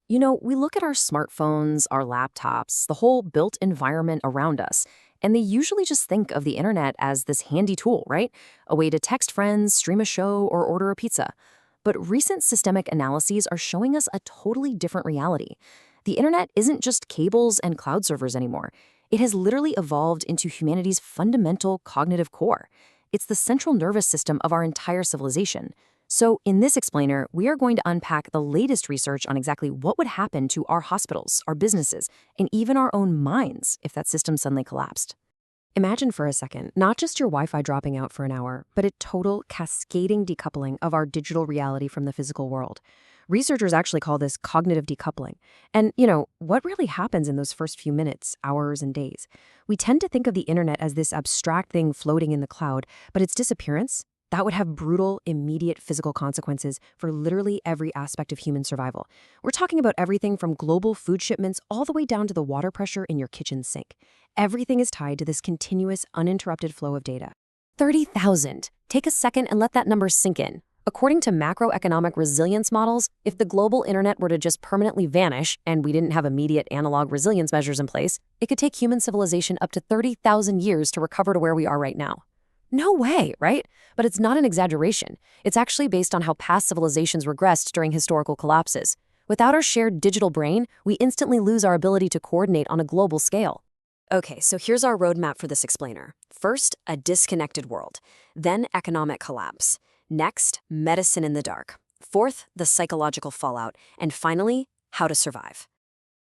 We look at our smartphones, our laptops, the whole built environment around us, and they usually just think of the internet as this handy tool, right? A way to text friends, stream a show, or order a pizza. But recent systemic analyses are showing us a totally different reality. The internet isn't just cables and cloud servers anymore. It has literally evolved into humanity's fundamental cognitive core. It's the central nervous system of our entire civilization. So in this explainer, we are going to unpack the latest research on exactly what would happen to our hospitals, our businesses, and even our own minds if that system suddenly collapsed. Imagine for a second, not just your Wi-Fi dropping out for an hour, but a total cascading decoupling of our digital reality from the physical world. Researchers actually call this cognitive decoupling. And, what really happens in those first few minutes, hours, and days? We tend to think of the internet as this abstract thing floating in the cloud, but its disappearance, that would have brutal, immediate physical consequences for literally every aspect of human survival. We're talking about everything from global food shipments all the way down to the water pressure in your kitchen sink. Everything is tied to this continuous, uninterrupted flow of data. 30,000. Take a second and let that number sink in. According to macroeconomic resilience models, if the global internet were to just permanently vanish and we didn't have immediate analog resilience measures in place, it could take human civilization up to 30,000 years to recover to where we are right now. No way, right? But it's not an exaggeration. It's actually based on how past civilizations regressed during historical collapses. Without our shared digital brain, we instantly lose our ability to coordinate on a global scale. Okay, so here's our roadmap for this explainer. First, a disconnected world. Then, economic collapse. Next, medicine in the dark. Fourth, the psychological fallout. And finally, how to survive.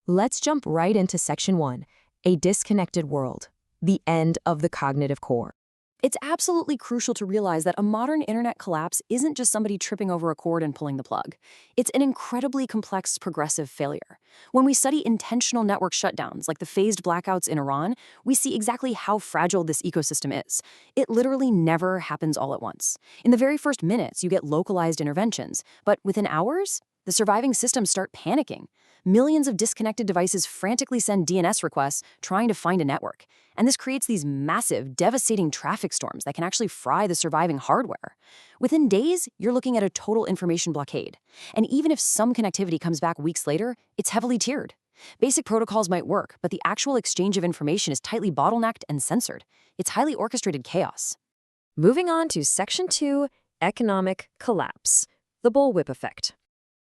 Let's jump right into section 1, a disconnected world. The end of the cognitive core. It's absolutely crucial to realize that a modern internet collapse isn't just somebody tripping over a cord and pulling the plug. It's an incredibly complex, progressive failure. When we study intentional network shutdowns, like the phased blackouts in Iran, we see exactly how fragile this ecosystem is. It literally never happens all at once. In the very first minutes, you get localized interventions, but within hours, the surviving systems start panicking. Millions of disconnected devices frantically send DNS requests trying to find a network. And this creates these massive, devastating traffic storms that can actually fry the surviving hardware. Within days, you're looking at a total information blockade. And even if some connectivity comes back weeks later, it's heavily tiered. Basic protocols might work, but the actual exchange of information is tightly bottlenecked and censored. It's highly orchestrated chaos. Moving on to Section 2, Economic Collapse. The bullwhip effect.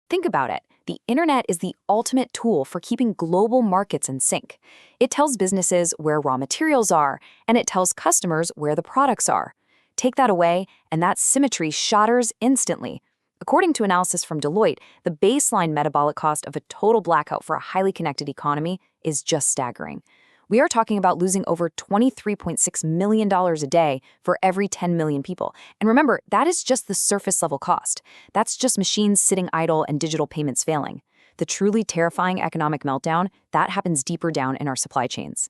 Think about it. The internet is the ultimate tool for keeping global markets in sync. It tells businesses where raw materials are, and it tells customers where the products are. Take that away, and that symmetry shatters instantly. According to analysis from Deloitte, the baseline metabolic cost of a total blackout for a highly connected economy is just staggering. We are talking about losing over $23.6 million a day for every 10 million people. And remember, that is just the surface level cost. That's just machines sitting idle and digital payments failing. The truly terrifying economic meltdown, that happens deeper down in our supply chains.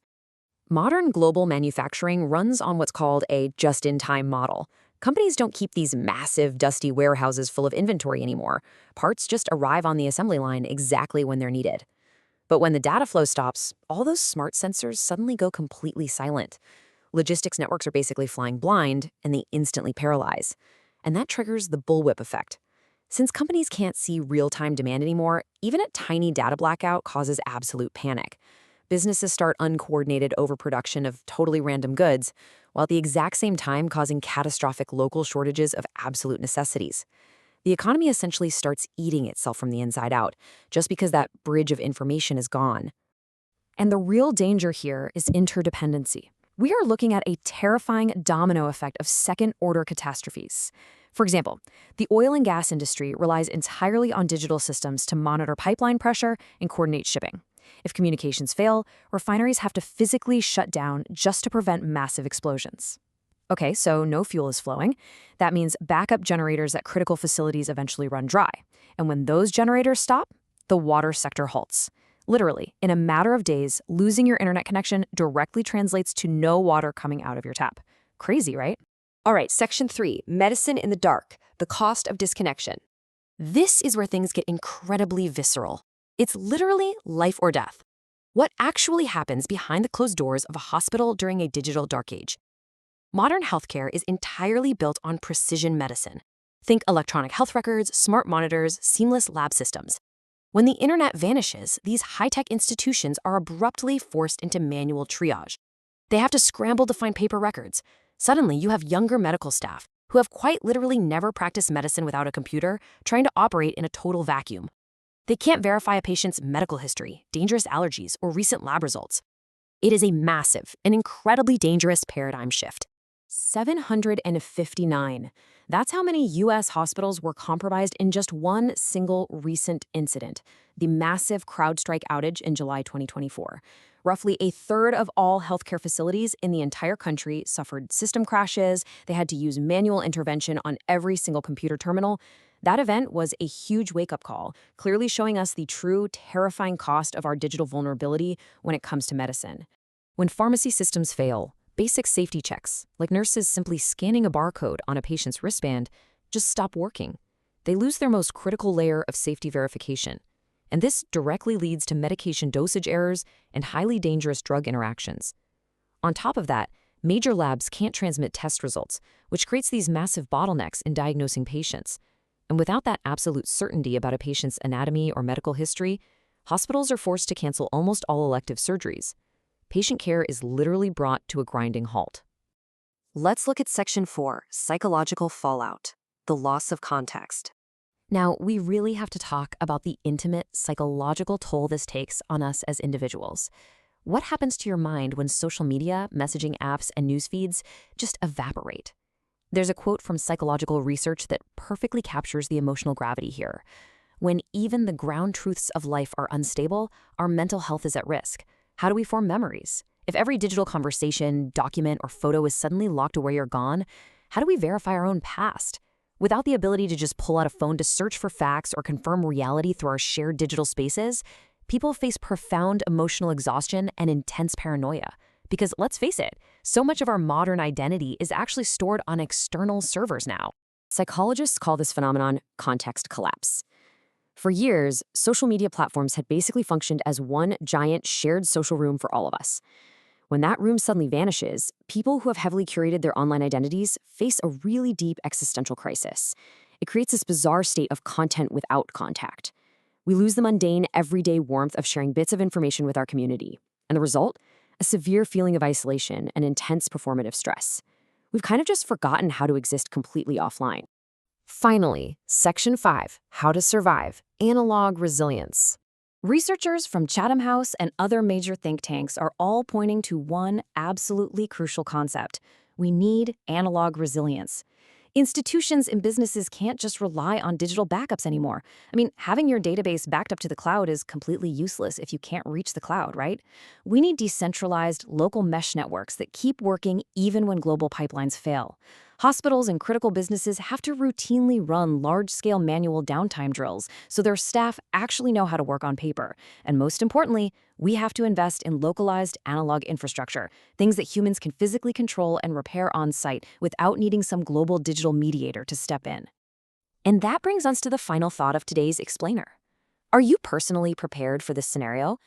Modern global manufacturing runs on what's called a just-in-time model. Companies don't keep these massive, dusty warehouses full of inventory anymore. Parts just arrive on the assembly line exactly when they're needed. But when the data flow stops, all those smart sensors suddenly go completely silent. Logistics networks are basically flying blind, and they instantly paralyze. And that triggers the bullwhip effect. Since companies can't see real-time demand anymore, even a tiny data blackout causes absolute panic. Businesses start uncoordinated overproduction of totally random goods, while at the exact same time causing catastrophic local shortages of absolute necessities. The economy essentially starts eating itself from the inside out, just because that bridge of information is gone. And the real danger here is interdependency. We are looking at a terrifying domino effect of second-order catastrophes. For example, the oil and gas industry relies entirely on digital systems to monitor pipeline pressure and coordinate shipping. If communications fail, refineries have to physically shut down just to prevent massive explosions. Okay, so no fuel is flowing. That means backup generators at critical facilities eventually run dry. And when those generators stop, the water sector halts. Literally, in a matter of days, losing your internet connection directly translates to no water coming out of your tap. Crazy, right? All right, Section 3, Medicine in the Dark, the cost of disconnection. This is where things get incredibly visceral. It's literally life or death. What actually happens behind the closed doors of a hospital during a digital dark age? Modern healthcare is entirely built on precision medicine. Think electronic health records, smart monitors, seamless lab systems. When the internet vanishes, these high-tech institutions are abruptly forced into manual triage. They have to scramble to find paper records. Suddenly, you have younger medical staff who have quite literally never practiced medicine without a computer trying to operate in a total vacuum. They can't verify a patient's medical history, dangerous allergies, or recent lab results. It is a massive and incredibly dangerous paradigm shift. 759. That's how many U.S. hospitals were compromised in just one single recent incident, the massive CrowdStrike outage in July 2024. Roughly a third of all healthcare facilities in the entire country suffered system crashes. They had to use manual intervention on every single computer terminal. That event was a huge wake-up call, clearly showing us the true, terrifying cost of our digital vulnerability when it comes to medicine. When pharmacy systems fail, basic safety checks, like nurses simply scanning a barcode on a patient's wristband, just stop working. They lose their most critical layer of safety verification. And this directly leads to medication dosage errors and highly dangerous drug interactions. On top of that, major labs can't transmit test results, which creates these massive bottlenecks in diagnosing patients. And without that absolute certainty about a patient's anatomy or medical history, hospitals are forced to cancel almost all elective surgeries. Patient care is literally brought to a grinding halt. Let's look at Section 4, Psychological Fallout, the loss of context. Now, we really have to talk about the intimate psychological toll this takes on us as individuals. What happens to your mind when social media, messaging apps, and news feeds just evaporate? There's a quote from psychological research that perfectly captures the emotional gravity here. When even the ground truths of life are unstable, our mental health is at risk. How do we form memories? If every digital conversation, document, or photo is suddenly locked away or gone, how do we verify our own past? Without the ability to just pull out a phone to search for facts or confirm reality through our shared digital spaces, people face profound emotional exhaustion and intense paranoia. Because let's face it, so much of our modern identity is actually stored on external servers now. Psychologists call this phenomenon context collapse. For years, social media platforms had basically functioned as one giant shared social room for all of us. When that room suddenly vanishes, people who have heavily curated their online identities face a really deep existential crisis. It creates this bizarre state of content without contact. We lose the mundane, everyday warmth of sharing bits of information with our community. And the result? A severe feeling of isolation and intense performative stress. We've kind of just forgotten how to exist completely offline. Finally, Section 5, How to Survive, Analog Resilience. Researchers from Chatham House and other major think tanks are all pointing to one absolutely crucial concept. We need analog resilience. Institutions and businesses can't just rely on digital backups anymore. I mean, having your database backed up to the cloud is completely useless if you can't reach the cloud, right? We need decentralized, local mesh networks that keep working even when global pipelines fail. Hospitals and critical businesses have to routinely run large-scale manual downtime drills so their staff actually know how to work on paper. And most importantly, we have to invest in localized analog infrastructure, things that humans can physically control and repair on-site without needing some global digital mediator to step in. And that brings us to the final thought of today's explainer. Are you personally prepared for this scenario?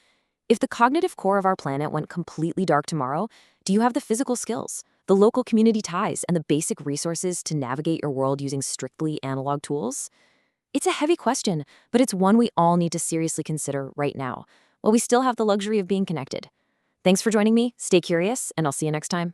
If the cognitive core of our planet went completely dark tomorrow, do you have the physical skills, the local community ties, and the basic resources to navigate your world using strictly analog tools? It's a heavy question, but it's one we all need to seriously consider right now, while we still have the luxury of being connected. Thanks for joining me, stay curious, and I'll see you next time.